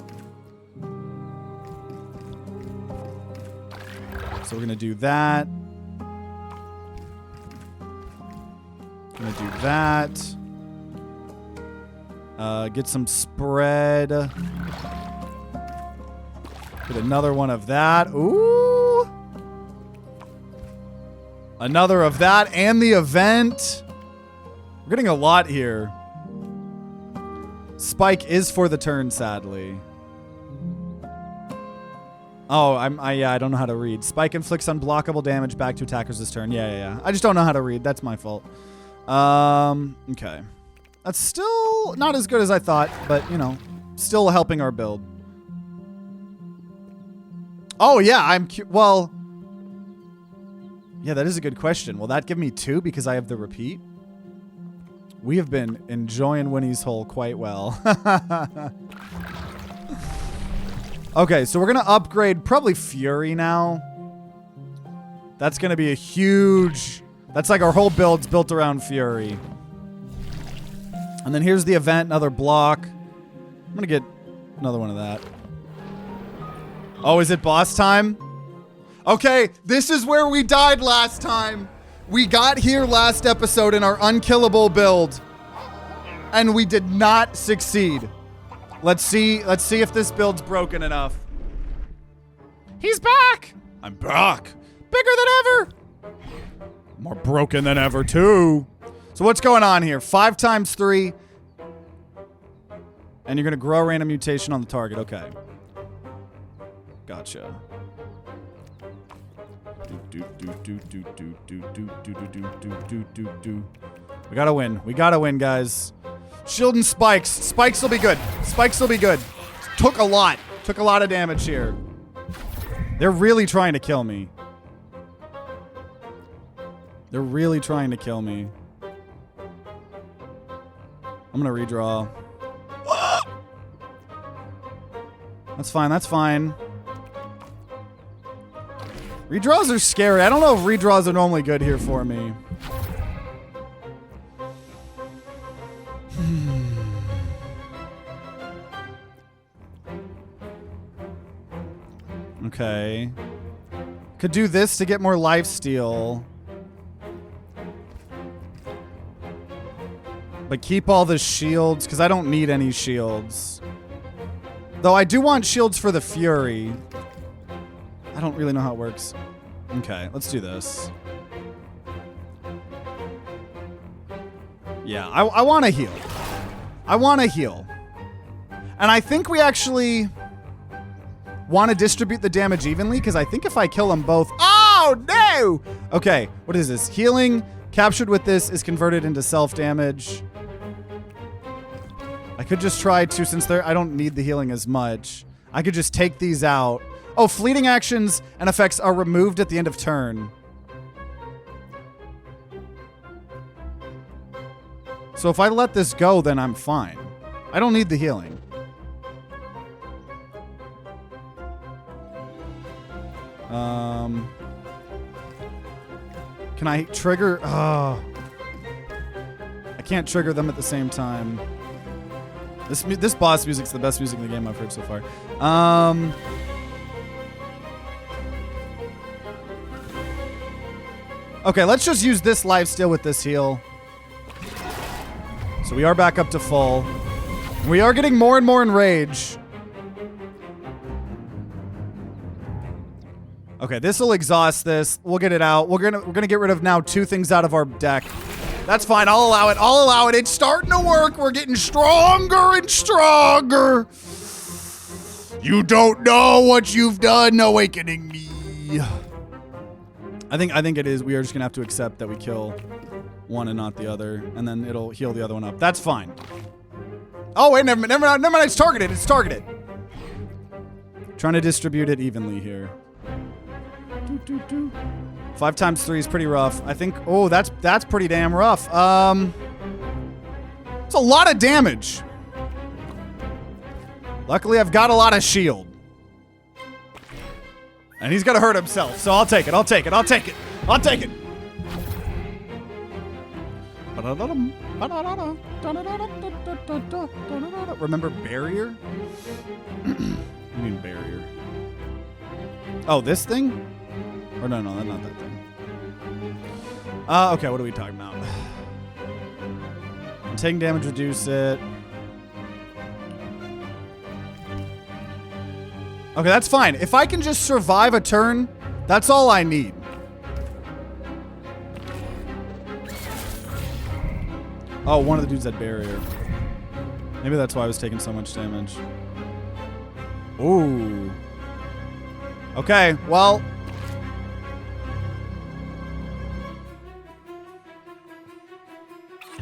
So we're gonna do that. Gonna do that. Get some spread. Get another one of that. Ooh. Another of that and the event. We're getting a lot here. Spike is for the turn, sadly. Oh, I don't know how to read. Spike inflicts unblockable damage back to attackers this turn. Yeah. I just don't know how to read. That's my fault. Okay. That's still not as good as I thought, but, you know, still helping our build. Oh, yeah, well, yeah, that is a good question. Will that give me 2 because I have the repeat? We have been enjoying Winnie's Hole quite well. Okay, so we're going to upgrade probably Fury now. That's going to be a huge... That's like our whole build's built around Fury. And then here's the event, another block. I'm going to get another one of that. Oh, is it boss time? Okay, this is where we died last time. We got here last episode in our unkillable build, and we did not succeed. Let's see if this build's broken enough. He's back! I'm back. Bigger than ever. More broken than ever, too. So what's going on here? 5 times 3. And you're going to grow random mutation on the target. Okay. Gotcha. We gotta win. We gotta win, guys. Shield and spikes. Spikes will be good. Spikes will be good. Took a lot. Took a lot of damage here. They're really trying to kill me. They're really trying to kill me. I'm gonna redraw. That's fine. That's fine. Redraws are scary. I don't know if redraws are normally good here for me. Okay. Could do this to get more lifesteal. But keep all the shields, because I don't need any shields. Though I do want shields for the Fury. I don't really know how it works. Okay, let's do this. Yeah, I want to heal. I want to heal. And I think we actually want to distribute the damage evenly, because I think if I kill them both... Oh, no! Okay, what is this? Healing captured with this is converted into self-damage. I could just try to, since I don't need the healing as much, I could just take these out. Oh, fleeting actions and effects are removed at the end of turn. So if I let this go, then I'm fine. I don't need the healing. Can I trigger? Oh. I can't trigger them at the same time. This boss music's the best music in the game I've heard so far. Okay, let's just use this lifesteal with this heal. So we are back up to full. We are getting more and more enrage. Okay, this will exhaust this. We'll get it out. We're gonna get rid of now 2 things out of our deck. That's fine. I'll allow it. I'll allow it. It's starting to work. We're getting stronger and stronger. You don't know what you've done awakening me. I think it is. We are just gonna have to accept that we kill one and not the other, and then it'll heal the other one up. That's fine. Oh wait, never mind. It's targeted. It's targeted. Trying to distribute it evenly here. 5 times 3 is pretty rough. I think. Oh, that's pretty damn rough. It's a lot of damage. Luckily, I've got a lot of shield, and he's gonna hurt himself. So I'll take it. I'll take it. I'll take it. I'll take it. Remember barrier? I mean barrier. Oh, this thing? Or no, not that thing. Okay, what are we talking about? Taking damage, reduce it. Okay, that's fine. If I can just survive a turn, that's all I need. Oh, one of the dudes had barrier. Maybe that's why I was taking so much damage. Ooh. Okay, well.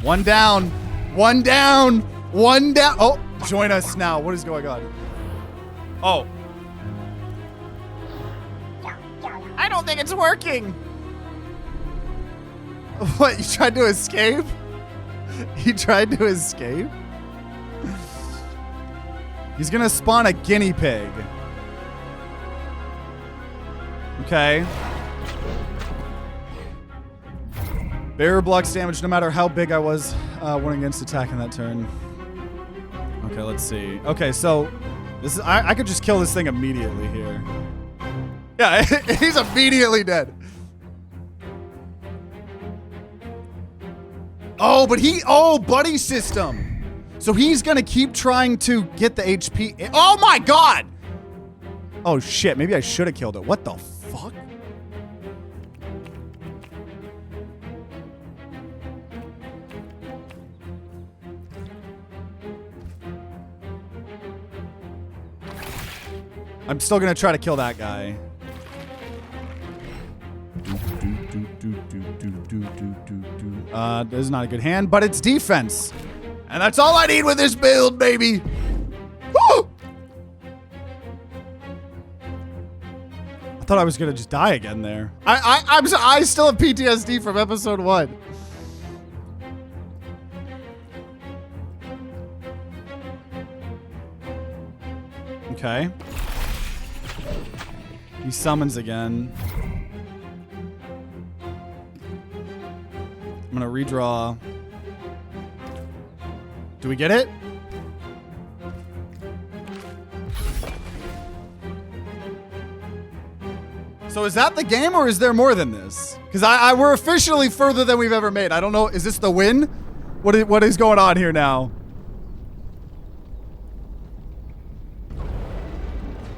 One down. One down. One down. Oh, join us now. What is going on? Oh. I don't think it's working. What, you tried to escape? He tried to escape? He's gonna spawn a guinea pig. Okay. Barrier blocks damage no matter how big I was when against attacking that turn. Okay, let's see. Okay, so this is I could just kill this thing immediately here. Yeah, he's immediately dead. Oh, but buddy system. So he's gonna keep trying to get the HP. Oh my god! Oh shit, maybe I should have killed it. What the fuck? I'm still gonna try to kill that guy. This is not a good hand, but it's defense. And that's all I need with this build, baby. Woo! I thought I was gonna just die again there. I still have PTSD from episode 1. Okay. He summons again. I'm gonna redraw. Do we get it? So is that the game, or is there more than this? Because we're officially further than we've ever made. I don't know. Is this the win? What is going on here now?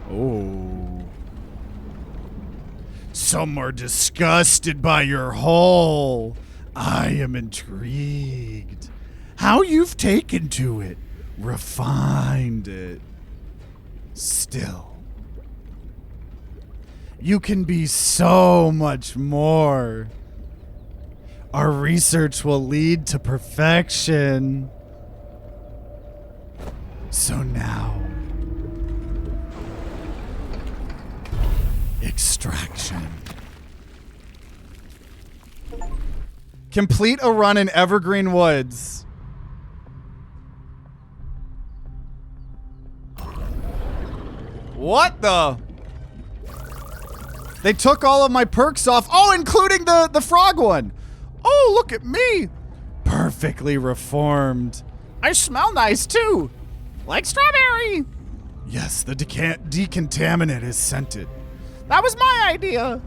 Oh. Some are disgusted by your hole. I am intrigued. How you've taken to it, refined it. Still, you can be so much more. Our research will lead to perfection. So now, extraction. Complete a run in Evergreen Woods. What the? They took all of my perks off. Oh, including the frog one. Oh, look at me. Perfectly reformed. I smell nice too. Like strawberry. Yes, the decontaminant is scented. That was my idea.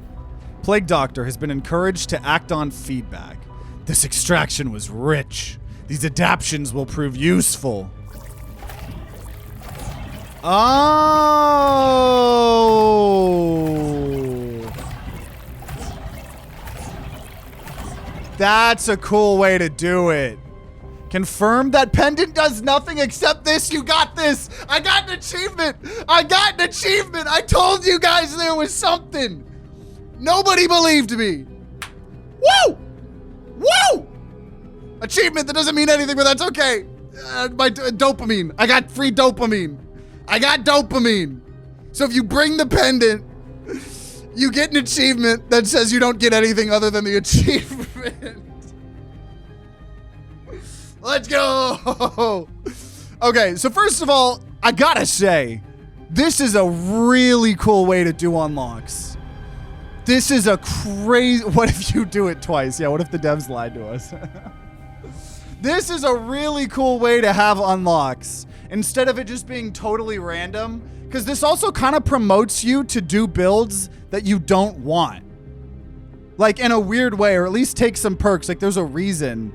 Plague Doctor has been encouraged to act on feedback. This extraction was rich. These adaptions will prove useful. Oh. That's a cool way to do it. Confirm that pendant does nothing except this. You got this. I got an achievement. I got an achievement. I told you guys there was something. Nobody believed me. Woo! Woo! Achievement that doesn't mean anything, but that's okay. My dopamine. I got free dopamine. I got dopamine. So if you bring the pendant, you get an achievement that says you don't get anything other than the achievement. Let's go. Okay, so first of all, I gotta say, this is a really cool way to do unlocks. This is a crazy... What if you do it twice? Yeah, what if the devs lied to us? This is a really cool way to have unlocks instead of it just being totally random, because this also kind of promotes you to do builds that you don't want. Like, in a weird way, or at least take some perks. Like, there's a reason.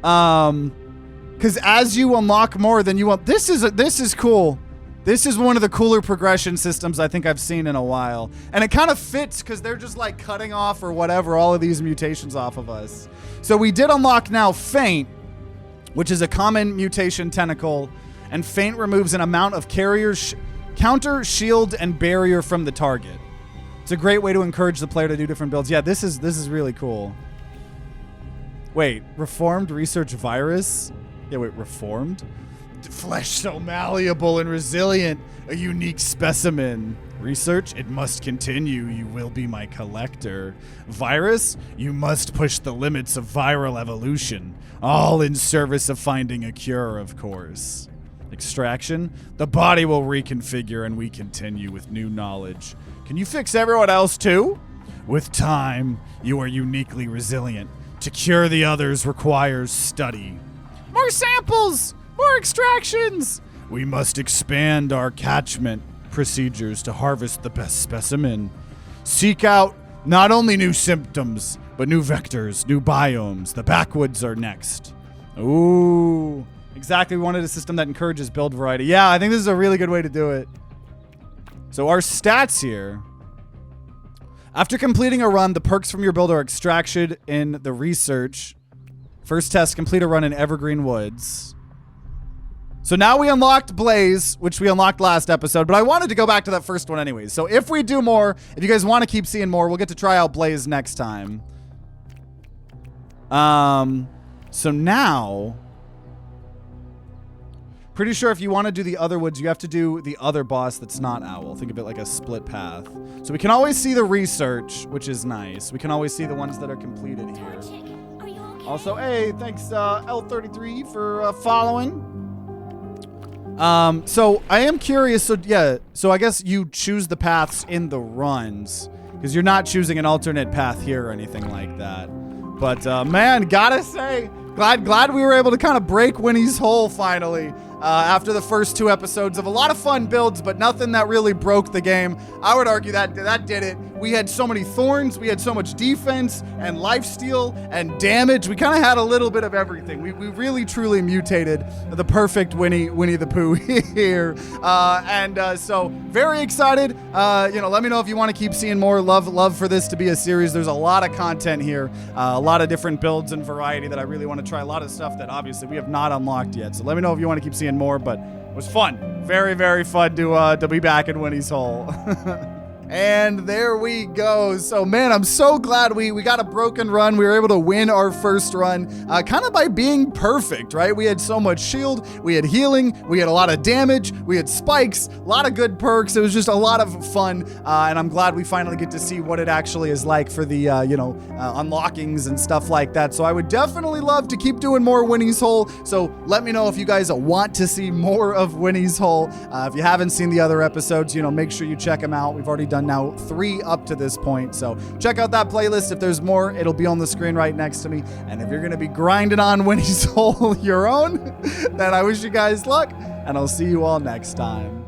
Because as you unlock more than you want... This is cool. This is one of the cooler progression systems I think I've seen in a while. And it kind of fits because they're just like cutting off or whatever all of these mutations off of us. So we did unlock now Feint, which is a common mutation tentacle. And Feint removes an amount of counter, shield, and barrier from the target. It's a great way to encourage the player to do different builds. Yeah, this is really cool. Wait, reformed research virus? Yeah, wait, reformed? Flesh so malleable and resilient, a unique specimen. Research, it must continue, you will be my collector. Virus, you must push the limits of viral evolution, all in service of finding a cure, of course. Extraction, the body will reconfigure and we continue with new knowledge. Can you fix everyone else too? With time, you are uniquely resilient. To cure the others requires study. More samples! More extractions! We must expand our catchment procedures to harvest the best specimen. Seek out not only new symptoms, but new vectors, new biomes. The backwoods are next. Ooh. Exactly, we wanted a system that encourages build variety. Yeah, I think this is a really good way to do it. So our stats here. After completing a run, the perks from your build are extracted in the research. First test, complete a run in Evergreen Woods. So now we unlocked Blaze, which we unlocked last episode, but I wanted to go back to that first one anyways. So if we do more, if you guys want to keep seeing more, we'll get to try out Blaze next time. So now, pretty sure if you want to do the other woods, you have to do the other boss that's not Owl. Think of it like a split path. So we can always see the research, which is nice. We can always see the ones that are completed here. Also, hey, thanks L33 for following. So I am curious. So yeah, so I guess you choose the paths in the runs because you're not choosing an alternate path here or anything like that. But man, gotta say, glad we were able to kind of break Winnie's hole finally. After the first 2 episodes of a lot of fun builds, but nothing that really broke the game. I would argue that did it. We had so many thorns, we had so much defense and lifesteal and damage. We kind of had a little bit of everything. We really truly mutated the perfect Winnie the Pooh here. So very excited. Let me know if you want to keep seeing more. Love for this to be a series. There's a lot of content here, a lot of different builds and variety that I really want to try. A lot of stuff that obviously we have not unlocked yet. So let me know if you want to keep seeing more, but it was fun. Very, very fun to be back in Winnie's hole. And there we go. So, man, I'm so glad we got a broken run. We were able to win our first run kind of by being perfect, right? We had so much shield. We had healing. We had a lot of damage. We had spikes. A lot of good perks. It was just a lot of fun. And I'm glad we finally get to see what it actually is like for the, unlockings and stuff like that. So I would definitely love to keep doing more Winnie's Hole. So let me know if you guys want to see more of Winnie's Hole. If you haven't seen the other episodes, make sure you check them out. We've already done now 3 up to this point, so check out that playlist. If there's more, it'll be on the screen right next to me. And if you're gonna be grinding on Winnie's Hole your own, then I wish you guys luck, and I'll see you all next time.